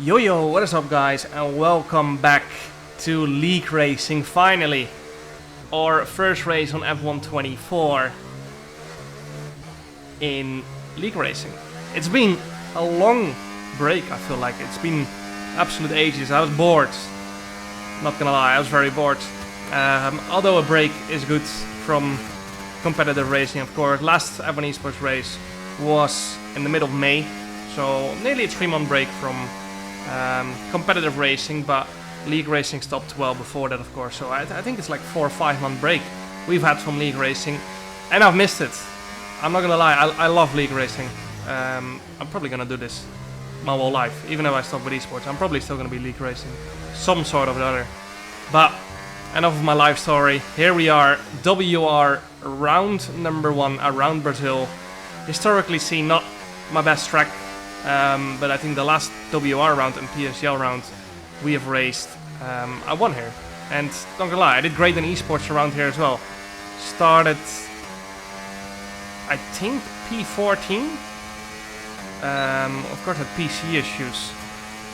Yo, what is up guys, and welcome back to League Racing, finally. Our first race on F124 in League Racing. It's been a long break, I feel like. It's been absolute ages. I was bored. Not gonna lie, I was very bored. Although a break is good from competitive racing, of course. Last F1 Esports race was in the middle of May, so nearly a 3-month break from competitive racing, but League Racing stopped well before that, of course. So I think it's like 4 or 5 month break we've had from League Racing, and I've missed it. I'm not gonna lie, I love League Racing. I'm probably gonna do this my whole life, even if I stop with esports. I'm probably still gonna be League Racing, some sort of other. But enough of my life story. Here we are, WR round number 1 around Brazil. Historically seen, not my best track. But I think the last WR round and PSGL round we have raced, I won here. And not gonna lie, I did great in esports around here as well. Started, I think, P14. Of course, had PC issues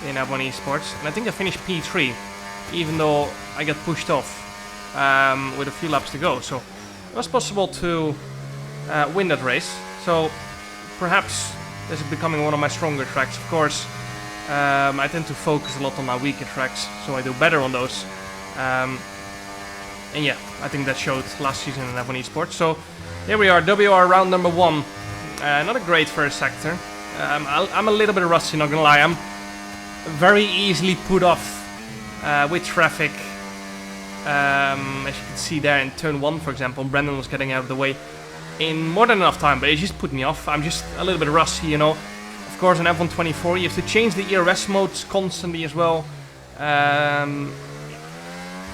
in F1 esports, and I think I finished P3, even though I got pushed off with a few laps to go. So it was possible to win that race. So perhaps this is becoming one of my stronger tracks. Of course, I tend to focus a lot on my weaker tracks, so I do better on those. And yeah, I think that showed last season in F1 Esports. So here we are, WR round number 1. Not a great first sector. I'm a little bit rusty, not gonna lie. I'm very easily put off with traffic. As you can see there in turn 1, for example, Brandon was getting out of the way in more than enough time, but it just put me off. I'm just a little bit rusty, you know. Of course, on F124 you have to change the ERS modes constantly as well.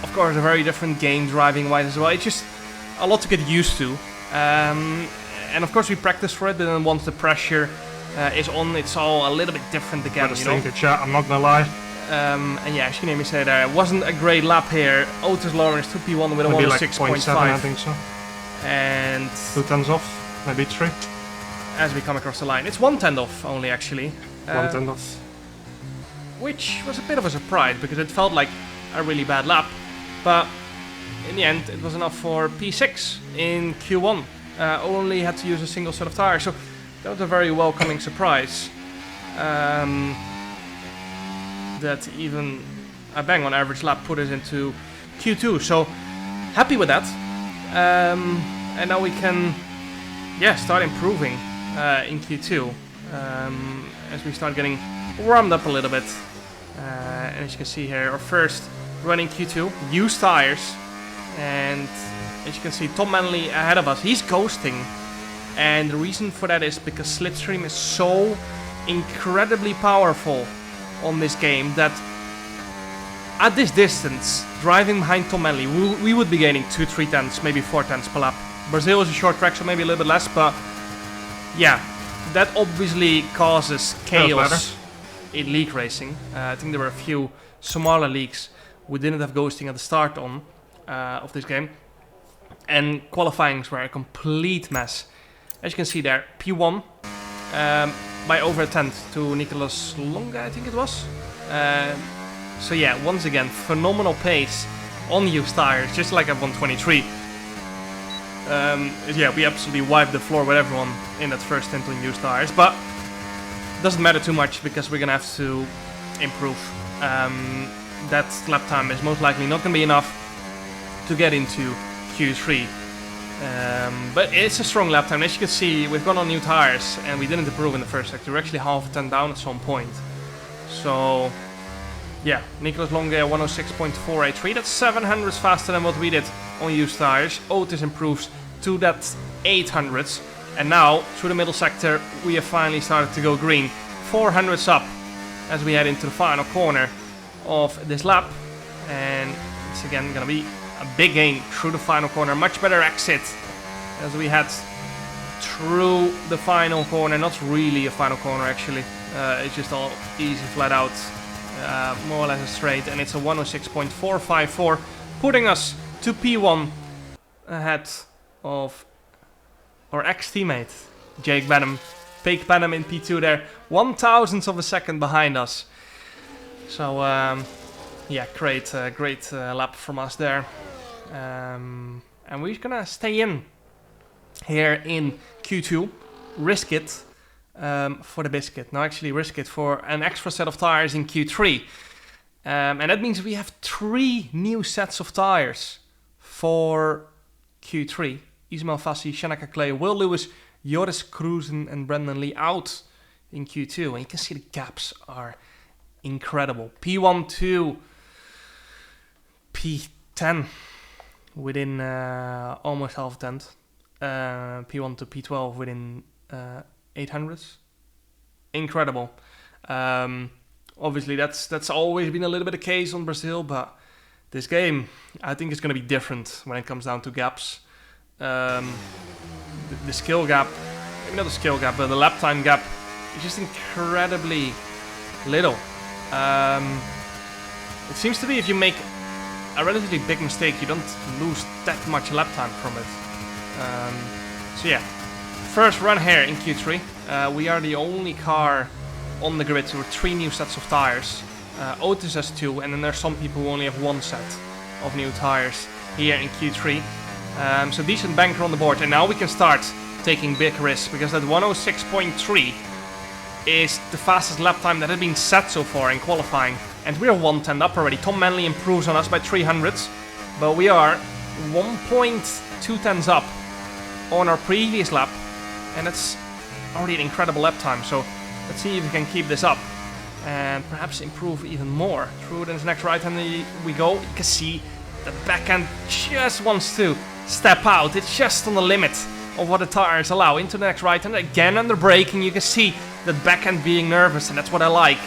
Of course, a very different game driving-wise as well. It's just a lot to get used to. And of course we practice for it, but then once the pressure is on, it's all a little bit different again, you know. Chat, I'm not gonna lie. And yeah, as you can hear me say there, it wasn't a great lap here. Otis Lawrence took P1 with a 106.5. I think so. And 2 tenths off, maybe 3. as we come across the line, it's 1 tenth off only, actually. 1 tenth off. Which was a bit of a surprise, because it felt like a really bad lap. But in the end, it was enough for P6 in Q1. Only had to use a single set of tires, so that was a very welcoming surprise. That even a bang on average lap put us into Q2, so happy with that. And now we can, start improving in Q2 as we start getting warmed up a little bit. And as you can see here, our first running Q2, used tires, and as you can see, Tom Manley ahead of us. He's ghosting, and the reason for that is because Slipstream is so incredibly powerful on this game that at this distance, driving behind Tom Manley, we would be gaining 2-3 tenths, maybe 4 tenths per lap. Brazil is a short track, so maybe a little bit less, but yeah, that obviously causes chaos in league racing. I think there were a few smaller leagues we didn't have ghosting at the start of this game, and qualifyings were a complete mess. As you can see there, P1 by over a tenth to Nicolas Longa, I think it was. So yeah, once again, phenomenal pace on used tires, just like F123. Yeah, we absolutely wiped the floor with everyone in that first stint on used tires, but doesn't matter too much because we're gonna have to improve. That lap time is most likely not gonna be enough to get into Q3. But it's a strong lap time. As you can see, we've gone on new tires and we didn't improve in the first sector. We're actually half a tenth down at some point. So yeah, Nicolas Longa 106.483. That's 700s faster than what we did on used tires. Otis improves to that 800s. And now, through the middle sector, we have finally started to go green. 400s up as we head into the final corner of this lap. And it's again gonna be a big gain through the final corner. Much better exit as we head through the final corner. Not really a final corner, actually. It's just all easy, flat out. More or less a straight, and it's a 106.454, putting us to P1 ahead of our ex-teammate Jake Benham. Jake Benham in P2 there, 1/1000th of a second behind us. So yeah, great lap from us there. And we're gonna stay in here in Q2, risk it for the biscuit. No, actually risk it for an extra set of tires in Q3. And that means we have 3 new sets of tires for Q3. Ismail Fassi, Shanaka Clay, Will Lewis, Joris Cruzen and Brendan Lee out in Q2. And you can see the gaps are incredible. P1 to P10 within almost half a tenth. P1 to P12 within 800s. Incredible. Obviously, that's always been a little bit the case on Brazil, but this game, I think, is going to be different when it comes down to gaps. The skill gap, maybe not the skill gap, but the lap time gap is just incredibly little. It seems to be if you make a relatively big mistake, you don't lose that much lap time from it. So yeah, first run here in Q3. We are the only car on the grid with 3 new sets of tires. Otis has 2, and then there's some people who only have 1 set of new tires here in Q3. So decent banker on the board, and now we can start taking big risks, because that 106.3 is the fastest lap time that has been set so far in qualifying, and we're 1/10 up already. Tom Manley improves on us by 300s, but we are 1.2 tenths up on our previous lap, and that's already an incredible lap time. So let's see if we can keep this up and perhaps improve even more. Through the next right hand we go. You can see the back end just wants to step out. It's just on the limit of what the tires allow. Into the next right hand, again under braking. You can see the back end being nervous, and that's what I like.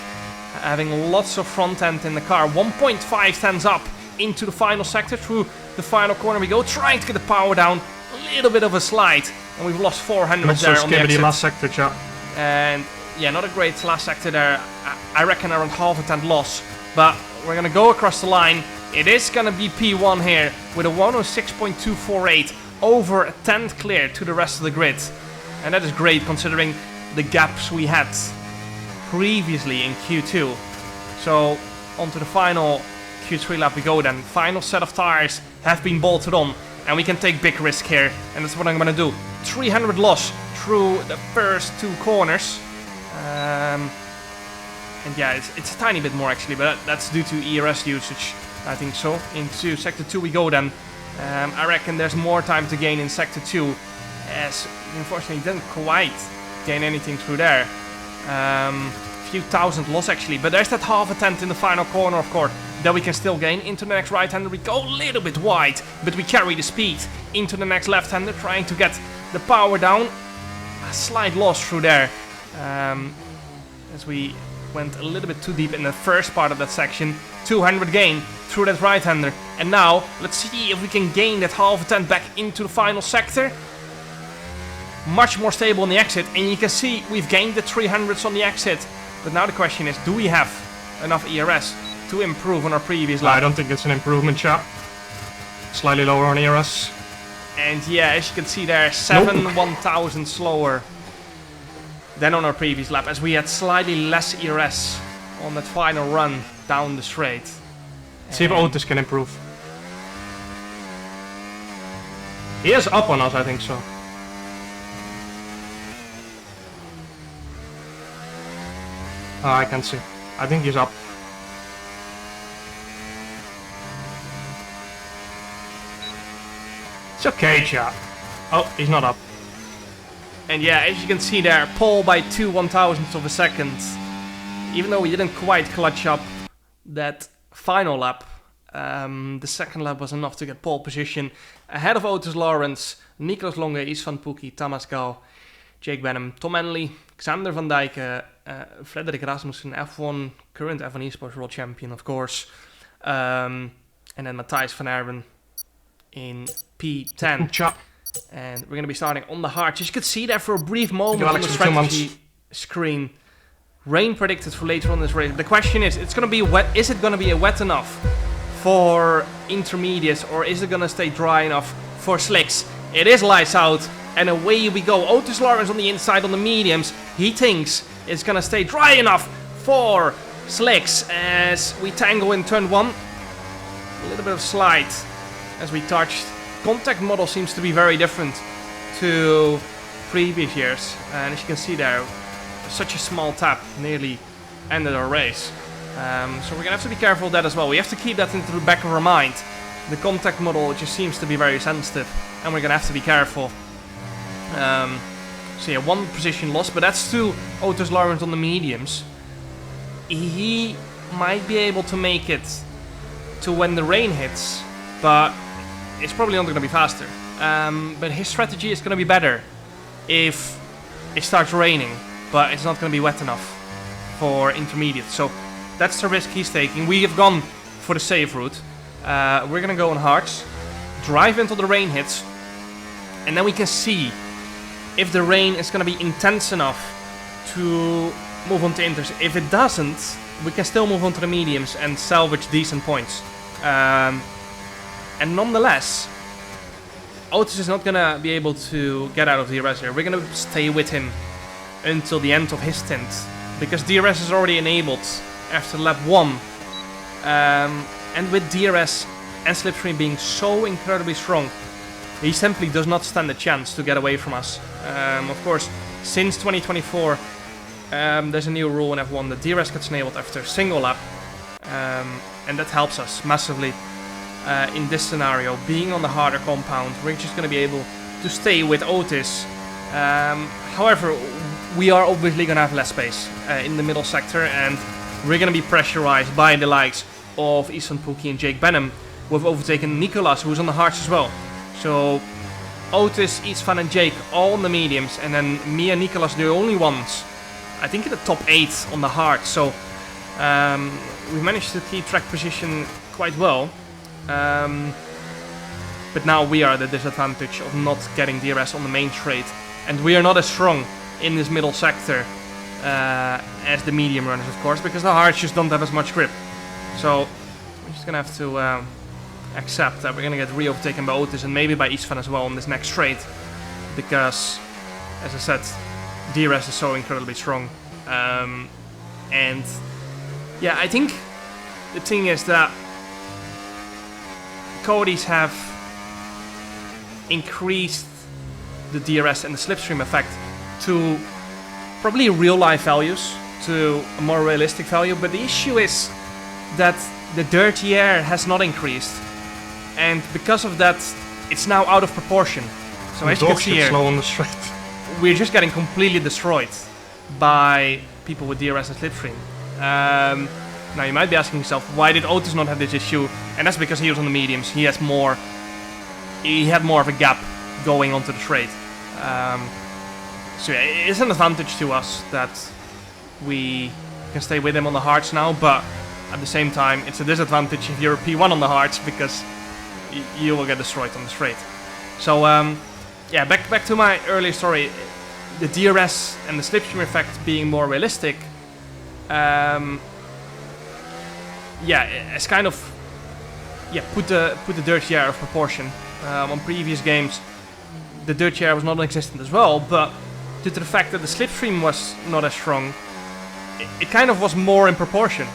Having lots of front end in the car. 1.5 tenths up into the final sector. Through the final corner we go, trying to get the power down. A little bit of a slide, and we've lost 400 there on the exit. Last sector, chat. And yeah, not a great last sector there. I reckon around half a tenth loss, but we're gonna go across the line. It is gonna be P1 here with a 106.248, over a tenth clear to the rest of the grid, and that is great considering the gaps we had previously in Q2. So onto the final Q3 lap we go then. Final set of tires have been bolted on, and we can take big risk here, and that's what I'm gonna do. 300 loss through the first 2 corners. And yeah, it's a tiny bit more actually, but that's due to ERS usage, I think so. Into sector 2 we go then. I reckon there's more time to gain in sector 2, as we unfortunately didn't quite gain anything through there. Few thousand loss actually, but there's that half a tenth in the final corner, of course, that we can still gain. Into the next right-hander we go, a little bit wide, but we carry the speed. Into the next left-hander, trying to get the power down. A slight loss through there, as we went a little bit too deep in the first part of that section. 200 gain through that right-hander, and now let's see if we can gain that half a tenth back into the final sector. Much more stable on the exit, and you can see we've gained the 300s on the exit. But now the question is, do we have enough ERS to improve on our previous lap? I don't think it's an improvement, chap. Slightly lower on ERS. And yeah, as you can see there, 1,000 slower than on our previous lap, as we had slightly less ERS on that final run down the straight. See if Otis can improve. He is up on us, I think so. I can see. I think he's up. It's okay, chat. Oh, he's not up. And yeah, as you can see there, pole by 2 1,000ths of a second. Even though we didn't quite clutch up that final lap, the second lap was enough to get pole position. Ahead of Otis Lawrence, Niklas Longe, Isvan Pukki, Thomas Gal, Jake Benham, Tom Manley, Xander van Dijken, Frederik Rasmussen, F1, current F1 Esports World Champion, of course. And then Matthijs van Erben in P10. And we're going to be starting on the hard. As you could see there for a brief moment on the strategy screen. Rain predicted for later on this race. The question is, it's going to be wet. Is it going to be wet enough for intermediates, or is it going to stay dry enough for slicks? It is lights out, and away we go. Otis Lawrence on the inside on the mediums. He thinks it's going to stay dry enough for slicks as we tangle in turn 1. A little bit of slide as we touched. Contact model seems to be very different to previous years, and as you can see there, such a small tap nearly ended our race. So we're gonna have to be careful of that as well. We have to keep that into the back of our mind. The contact model just seems to be very sensitive, and we're gonna have to be careful. So yeah, 1 position loss, but that's to Otis Lawrence on the mediums. He might be able to make it to when the rain hits, but it's probably not gonna be faster. But his strategy is gonna be better if it starts raining, but it's not gonna be wet enough for intermediate. So that's the risk he's taking. We have gone for the safe route. We're gonna go on hards, drive until the rain hits, and then we can see if the rain is gonna be intense enough to move on to inters. If it doesn't, we can still move on to the mediums and salvage decent points. And nonetheless, Otis is not gonna be able to get out of DRS here. We're gonna stay with him until the end of his stint, because DRS is already enabled after lap 1. And with DRS and slipstream being so incredibly strong, he simply does not stand a chance to get away from us. Of course, since 2024, there's a new rule in F1 that DRS gets enabled after a single lap, and that helps us massively in this scenario. Being on the harder compound, we're just going to be able to stay with Otis. However, we are obviously going to have less space in the middle sector, and we're going to be pressurized by the likes of Easton Pookie and Jake Benham, who have overtaken Nicolas, who's on the hards as well. So Otis, Istvan and Jake all on the mediums, and then me and Nicolas the only ones, I think, in the top 8 on the hards. So we managed to keep track position quite well. But now we are at the disadvantage of not getting DRS on the main straight, and we are not as strong in this middle sector as the medium runners, of course, because the hards just don't have as much grip. So we're just gonna have to accept that we're gonna get re-overtaken by Otis and maybe by Istvan as well on this next straight, because, as I said, DRS is so incredibly strong. And yeah, I think the thing is that Cody's have increased the DRS and the slipstream effect to probably real life values, to a more realistic value, but the issue is that the dirty air has not increased, and because of that it's now out of proportion. So as you can see here, slow on the straight. We're just getting completely destroyed by people with DRS and slipstream. Now you might be asking yourself, why did Otis not have this issue? And that's because he was on the mediums. He had more of a gap going onto the straight. So yeah, it's an advantage to us that we can stay with him on the hards now, but at the same time it's a disadvantage if you're a P1 on the hards, because you will get destroyed on the straight. So yeah, back to my earlier story, the DRS and the slipstream effect being more realistic. Yeah, it's kind of put the dirty air out of proportion. On previous games, the dirty air was not existent as well, but due to the fact that the slipstream was not as strong, it kind of was more in proportion.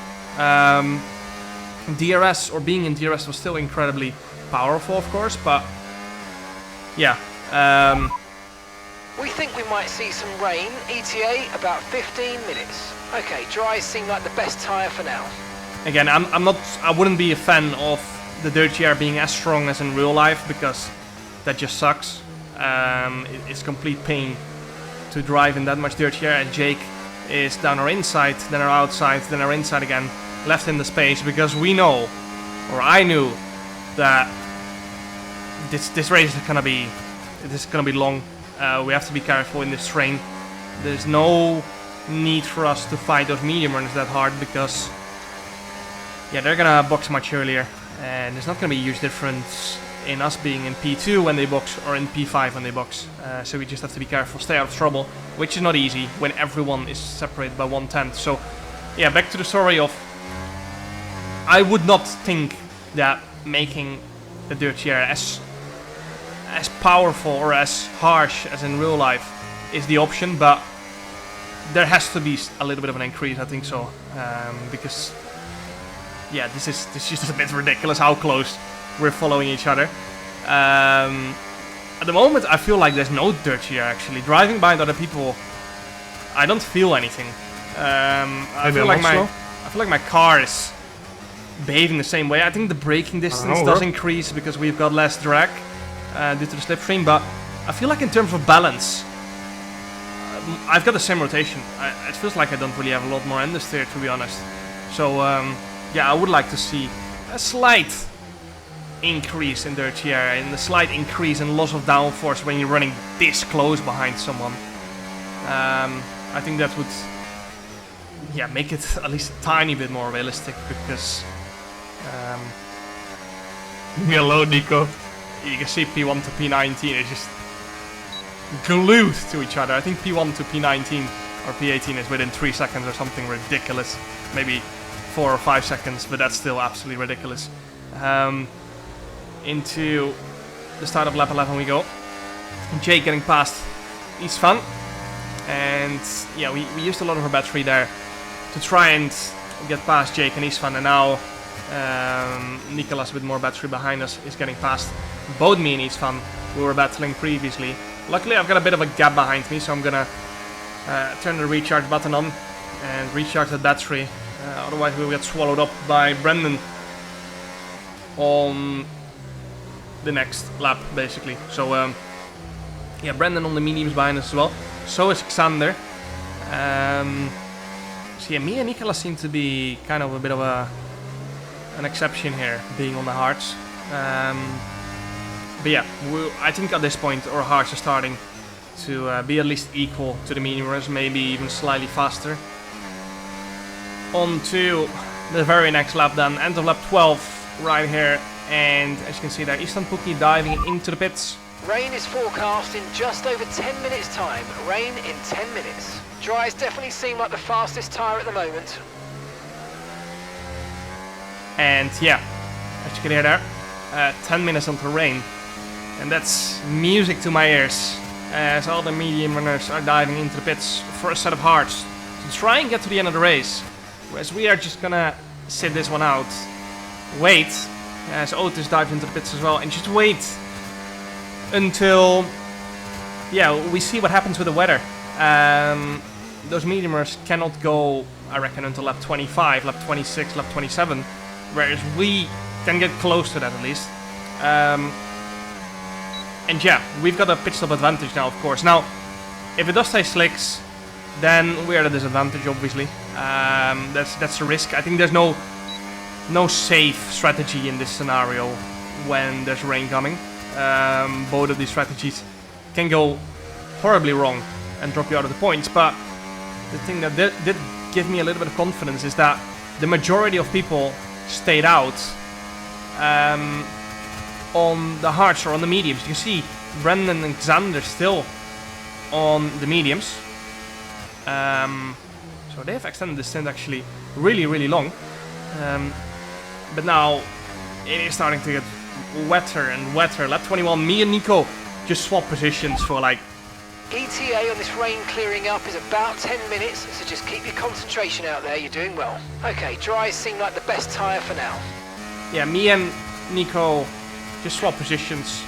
DRS, or being in DRS, was still incredibly powerful, of course, but yeah. We think we might see some rain. ETA about 15 minutes. Okay, dry seem like the best tyre for now. Again, I wouldn't be a fan of the dirty air being as strong as in real life, because that just sucks. It's complete pain to drive in that much dirty air, and Jake is down our inside, then our outside, then our inside again, left in the space, because we know, or I knew, that this race is gonna be long. We have to be careful in this train. There's no need for us to fight those medium runners that hard, because yeah, they're gonna box much earlier, and there's not gonna be a huge difference in us being in P2 when they box or in P5 when they box. So we just have to be careful, stay out of trouble, which is not easy when everyone is separated by 1/10. So yeah, back to the story of, I would not think that making the dirty air as powerful or as harsh as in real life is the option, but there has to be a little bit of an increase, I think so, because yeah, this is just a bit ridiculous how close we're following each other. At the moment, I feel like there's no dirt here actually. Driving by other people, I don't feel anything. I feel like my car is behaving the same way. I think the braking distance does increase because we've got less drag due to the slipstream, but I feel like in terms of balance, I've got the same rotation. It feels like I don't really have a lot more understeer, to be honest. So yeah, I would like to see a slight increase in dirt here and a slight increase in loss of downforce when you're running this close behind someone. I think that would, yeah, make it at least a tiny bit more realistic, because Hello, Nico. you can see P1 to P19 is just glued to each other. I think P1 to P19 or P18 is within 3 seconds or something ridiculous. Maybe 4 or 5 seconds, but that's still absolutely ridiculous. Into the start of lap 11 we go. Jake getting past Istvan. And yeah, we used a lot of our battery there to try and get past Jake and Istvan, and now Nicolas with more battery behind us is getting past both me and Istvan, who were battling previously. Luckily I've got a bit of a gap behind me, so I'm gonna turn the recharge button on and recharge that battery. Otherwise we'll get swallowed up by Brendan on the next lap, basically. So yeah, Brendan on the mediums behind us as well. So is Xander. So yeah, me and Nicolas seem to be kind of a bit of an exception here, being on the hards. But yeah, I think at this point our hards are starting to be at least equal to the medium runners, maybe even slightly faster. On to the very next lap then, end of lap 12 right here. And as you can see there, Istvan Pukki diving into the pits. Rain is forecast in just over 10 minutes time. Rain in 10 minutes. Dries definitely seem like the fastest tyre at the moment. And yeah, as you can hear there, 10 minutes until rain. And that's music to my ears, as all the medium runners are diving into the pits for a set of hards to try and get to the end of the race. Whereas we are just gonna sit this one out, wait, as Otis dives into the pits as well, and just wait until, yeah, we see what happens with the weather. Those mediumers cannot go, I reckon, until lap 25, lap 26, lap 27, whereas we can get close to that at least. And yeah, we've got a pit stop advantage now, of course. Now, if it does stay slicks, then we're at a disadvantage, obviously. That's a risk. I think there's no safe strategy in this scenario when there's rain coming. Both of these strategies can go horribly wrong and drop you out of the points, but the thing that did give me a little bit of confidence is that the majority of people stayed out on the hards or on the mediums. You can see Brendan and Xander still on the mediums. So they have extended the stint actually really long. But now it is starting to get wetter and wetter. Lap 21, me and Nico just swap positions for like... ETA on this rain clearing up is about 10 minutes, so just keep your concentration out there, you're doing well. Okay, dries seem like the best tyre for now. Yeah, me and Nico just swap positions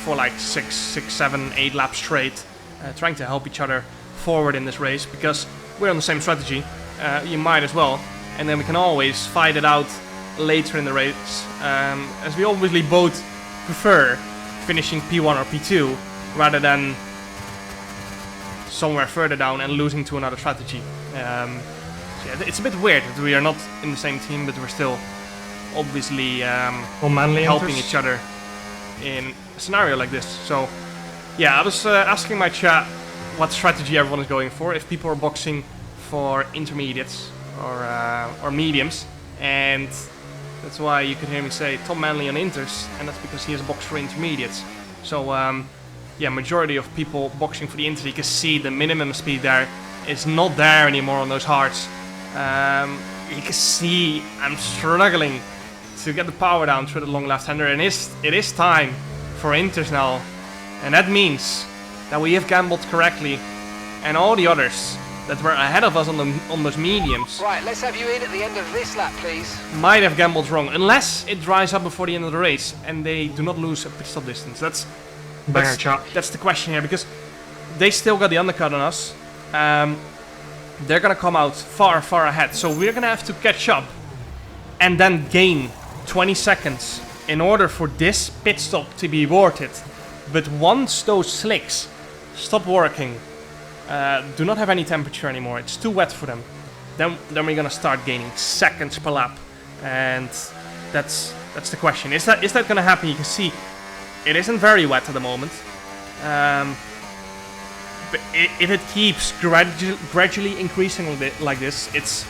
for like 6, 7, 8 laps straight, trying to help each other forward in this race, because we're on the same strategy. You might as well, and then we can always fight it out later in the race, as we obviously both prefer finishing P1 or P2 rather than somewhere further down and losing to another strategy. So yeah, it's a bit weird that we are not in the same team, but we're still obviously helping each other in a scenario like this. So yeah, I was asking my chat what strategy everyone is going for, if people are boxing for intermediates or mediums, and that's why you could hear me say Tom Manley on inters, and that's because he is a box for intermediates. So yeah, majority of people boxing for the inters, you can see the minimum speed there is not there anymore on those hards. You can see I'm struggling to get the power down through the long left-hander, and it is time for inters now, and that means that we have gambled correctly, and all the others that were ahead of us on those mediums Right, let's have you in at the end of this lap, please. might have gambled wrong, unless it dries up before the end of the race and they do not lose a pit stop distance. Banger, chap. That's the question here, because they still got the undercut on us. They're gonna come out far, far ahead, so we're gonna have to catch up and then gain 20 seconds in order for this pit stop to be worth it. But once those slicks stop working, do not have any temperature anymore, it's too wet for them, then we're gonna start gaining seconds per lap, and that's the question. Is that gonna happen? You can see it isn't very wet at the moment. But if it keeps gradually increasing like this, it's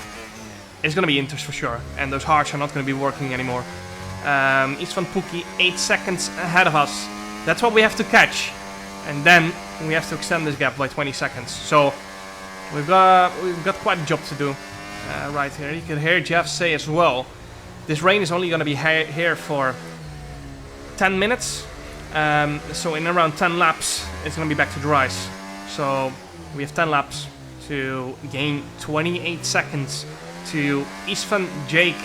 gonna be Inters for sure, and those hards are not gonna be working anymore. Istvan Pukki 8 seconds ahead of us. That's what we have to catch, and then we have to extend this gap by 20 seconds. So we've got quite a job to do right here. You can hear Jeff say as well, this rain is only gonna be here for 10 minutes. So in around 10 laps, it's gonna be back to dry ice. So we have 10 laps to gain 28 seconds to Istvan, Jake,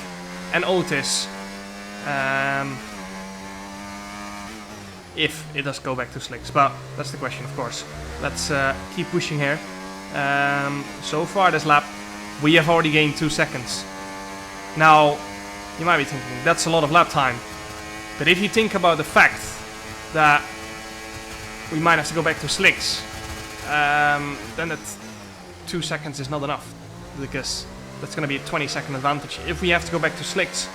and Otis. If it does go back to slicks, but that's the question, of course. Let's keep pushing here. So far this lap, we have already gained 2 seconds. Now, you might be thinking, that's a lot of lap time. But if you think about the fact that we might have to go back to slicks, then that 2 seconds is not enough, because that's going to be a 20-second advantage. If we have to go back to slicks,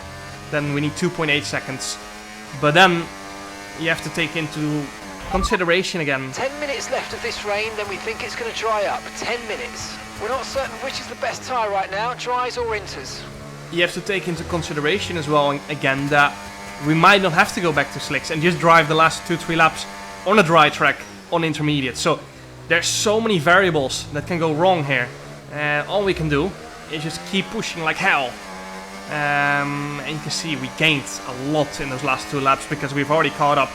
then we need 2.8 seconds. But then you have to take into consideration again. 10 minutes left of this rain, then we think it's going to dry up. 10 minutes. We're not certain which is the best tyre right now, dries or Inters. You have to take into consideration as well, again, that we might not have to go back to slicks and just drive the last 2-3 laps on a dry track on intermediate. So there's so many variables that can go wrong here, and all we can do is just keep pushing like hell. And you can see we gained a lot in those last 2 laps, because we've already caught up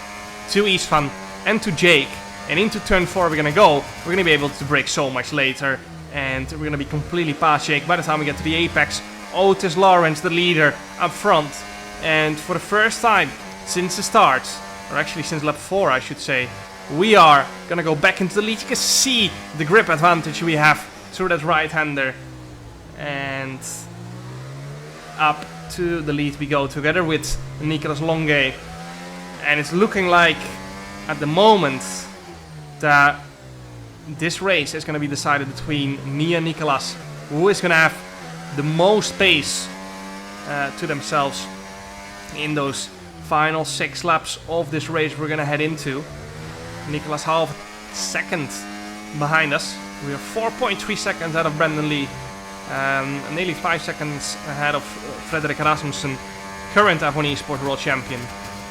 to Istvan and to Jake, and into turn 4 we're gonna go. We're gonna be able to brake so much later, and we're gonna be completely past Jake by the time we get to the apex. Otis Lawrence, the leader, up front, and for the first time since the start, or actually since lap 4 I should say, we are gonna go back into the lead. You can see the grip advantage we have through that right-hander, and up to the lead we go together with Nicolas Longuet. And it's looking like at the moment that this race is going to be decided between me and Nicolas, who is going to have the most pace to themselves in those final 6 laps of this race we're going to head into. Nicolas half second behind us. We are 4.3 seconds ahead of Brandon Lee. Nearly 5 seconds ahead of Frederik Rasmussen, current F1 Esport World Champion,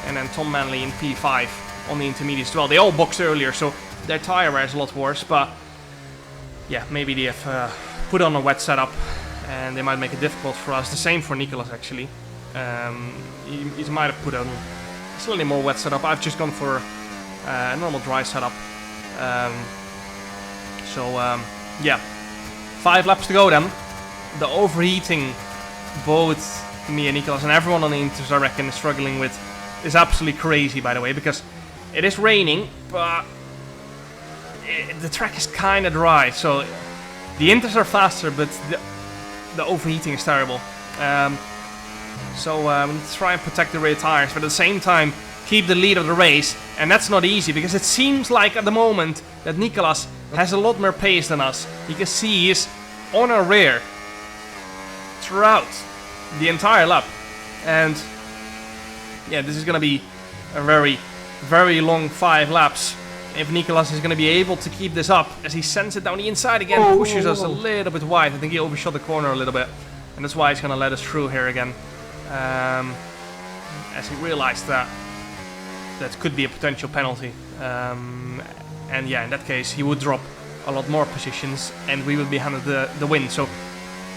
and then Tom Manley in P5 on the intermediates as well. They all boxed earlier, so their tyre wear is a lot worse, but yeah, maybe they have put on a wet setup and they might make it difficult for us. The same for Nicolas actually. He might have put on a slightly more wet setup. I've just gone for a normal dry setup. Yeah, 5 laps to go then. The overheating both me and Nicolas and everyone on the Inters I reckon is struggling with is absolutely crazy, by the way, because it is raining, but the track is kind of dry, so the Inters are faster, but the overheating is terrible. So we need to try and protect the rear tires, but at the same time keep the lead of the race, and that's not easy, because it seems like at the moment that Nicolas has a lot more pace than us. You can see he is on our rear throughout the entire lap, and yeah, this is gonna be a very, very long 5 laps if Nicolas is gonna be able to keep this up, as he sends it down the inside again, pushes us a little bit wide. I think he overshot the corner a little bit, and that's why he's gonna let us through here again, as he realized that could be a potential penalty, and yeah, in that case he would drop a lot more positions and we would be handed the win. So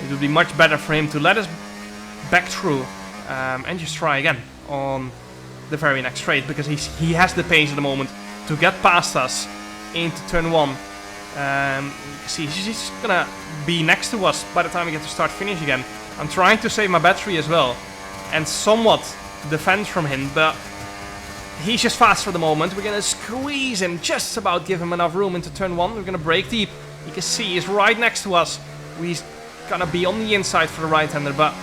it would be much better for him to let us back through and just try again on the very next straight, because he has the pace at the moment to get past us into turn 1. You can see he's gonna be next to us by the time we get to start finish again. I'm trying to save my battery as well and somewhat defend from him, but he's just fast for the moment. We're gonna squeeze him, just about give him enough room into turn 1. We're gonna brake deep. You can see he's right next to us. We're gonna be on the inside for the right-hander, but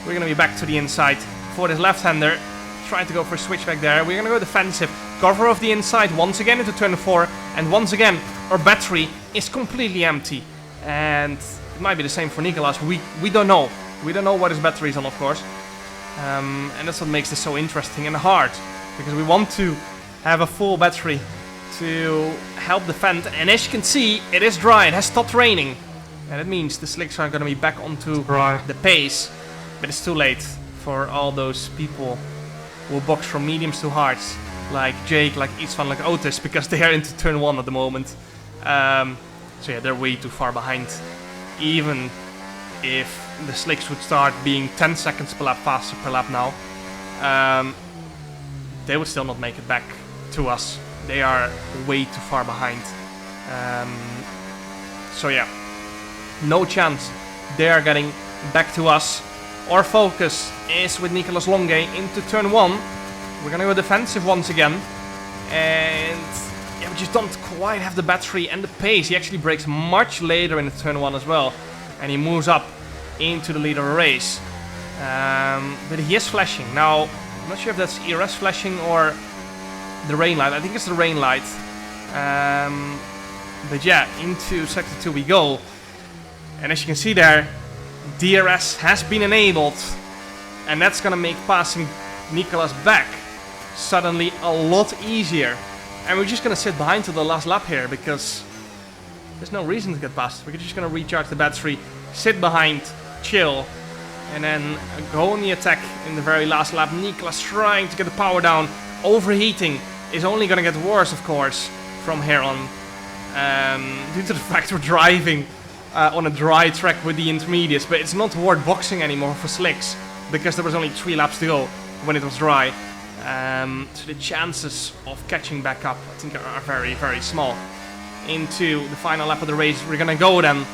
we're gonna be back to the inside for this left-hander. Trying to go for a switchback there. We're gonna go defensive. Cover off the inside once again into turn 4, and once again our battery is completely empty. And it might be the same for Nicolas. We don't know. We don't know what his battery is on, of course. And that's what makes this so interesting and hard, because we want to have a full battery to help defend. And as you can see, it is dry. It has stopped raining, and it means the slicks are gonna be back onto the pace. But it's too late for all those people who box from mediums to hards, like Jake, like Istvan, like Otis, because they are into turn 1 at the moment. So yeah, they're way too far behind. Even if the slicks would start being 10 seconds per lap faster per lap now, they would still not make it back to us. They are way too far behind. So yeah, no chance they are getting back to us. Our focus is with Nicolas Longe into turn 1. We're gonna go defensive once again. And yeah, we just don't quite have the battery and the pace. He actually brakes much later in the turn 1 as well. And he moves up into the lead of the race. But he is flashing. Now, I'm not sure if that's ERS flashing or the rain light. I think it's the rain light. But yeah, into sector 2 we go. And as you can see there, DRS has been enabled, and that's gonna make passing Nicolas back suddenly a lot easier. And we're just gonna sit behind till the last lap here, because there's no reason to get past. We're just gonna recharge the battery, sit behind, chill, and then go on the attack in the very last lap. Nicolas trying to get the power down. Overheating is only gonna get worse, of course, from here on, due to the fact we're driving on a dry track with the intermediates, but it's not worth boxing anymore for slicks, because there was only 3 laps to go when it was dry. So the chances of catching back up, I think, are very, very small. Into the final lap of the race, we're gonna go then,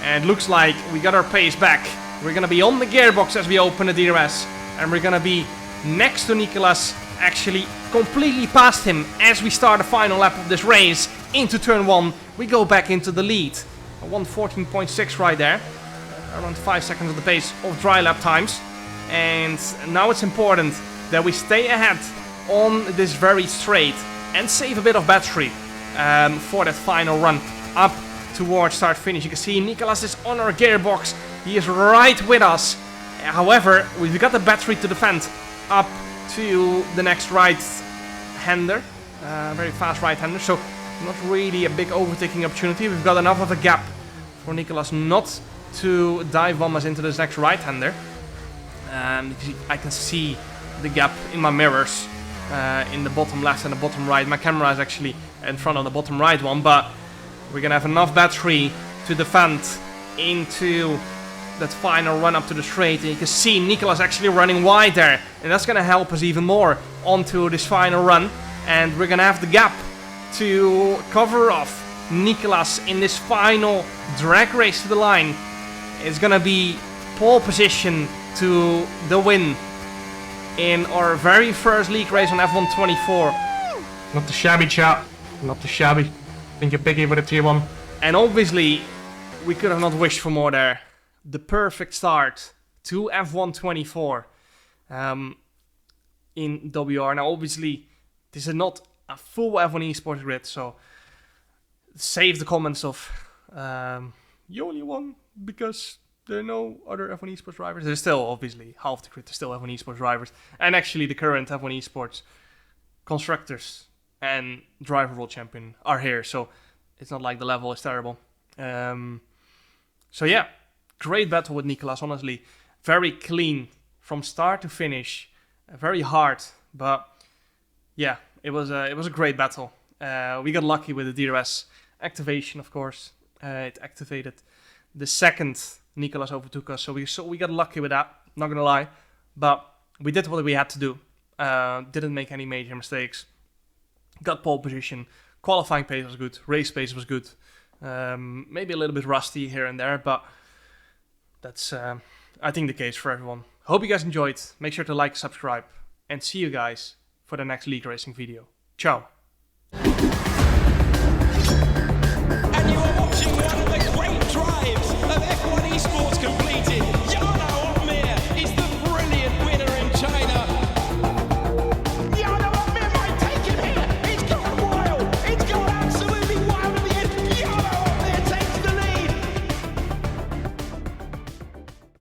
and it looks like we got our pace back. We're gonna be on the gearbox as we open the DRS, and we're gonna be next to Nicolas, actually completely past him as we start the final lap of this race. Into turn 1, we go back into the lead. 1:14.6 right there, around 5 seconds of the pace of dry lap times. And now it's important that we stay ahead on this very straight and save a bit of battery for that final run up towards start finish. You can see Nicolas is on our gearbox. He is right with us. However, we've got the battery to defend up to the next right-hander, very fast right-hander. So not really a big overtaking opportunity. We've got enough of a gap for Nicolas not to dive bomb us into this next right-hander. I can see the gap in my mirrors in the bottom left and the bottom right. My camera is actually in front of the bottom right one, but we're gonna have enough battery to defend into that final run up to the straight. And you can see Nicolas actually running wide there, and that's gonna help us even more onto this final run. And we're gonna have the gap to cover off Nicolas in this final drag race to the line. It's gonna be pole position to the win in our very first league race on F1 24. Not the shabby, chap. Not the shabby. Think you're biggie with a tier 1. And obviously, we could have not wished for more there. The perfect start to F1 24 in WR. Now, obviously, this is not a full F1 esports grid, so save the comments of you only won because there are no other F1 esports drivers. There's still, obviously, half the grid, there's still F1 esports drivers. And actually, the current F1 esports constructors and driver world champion are here, so it's not like the level is terrible. So yeah, great battle with Nicolas, honestly. Very clean from start to finish. Very hard, but yeah, it was a great battle. We got lucky with the DRS activation, of course. It activated the second Nicolas overtook us, so we got lucky with that, not gonna lie. But we did what we had to do. Didn't make any major mistakes. Got pole position, Qualifying pace was good. Race pace was good. Maybe a little bit rusty here and there, but that's, I think, the case for everyone. Hope you guys enjoyed. Make sure to like, subscribe, and see you guys for the next League Racing video. Ciao. And you are watching one of the great drives of F1 esports.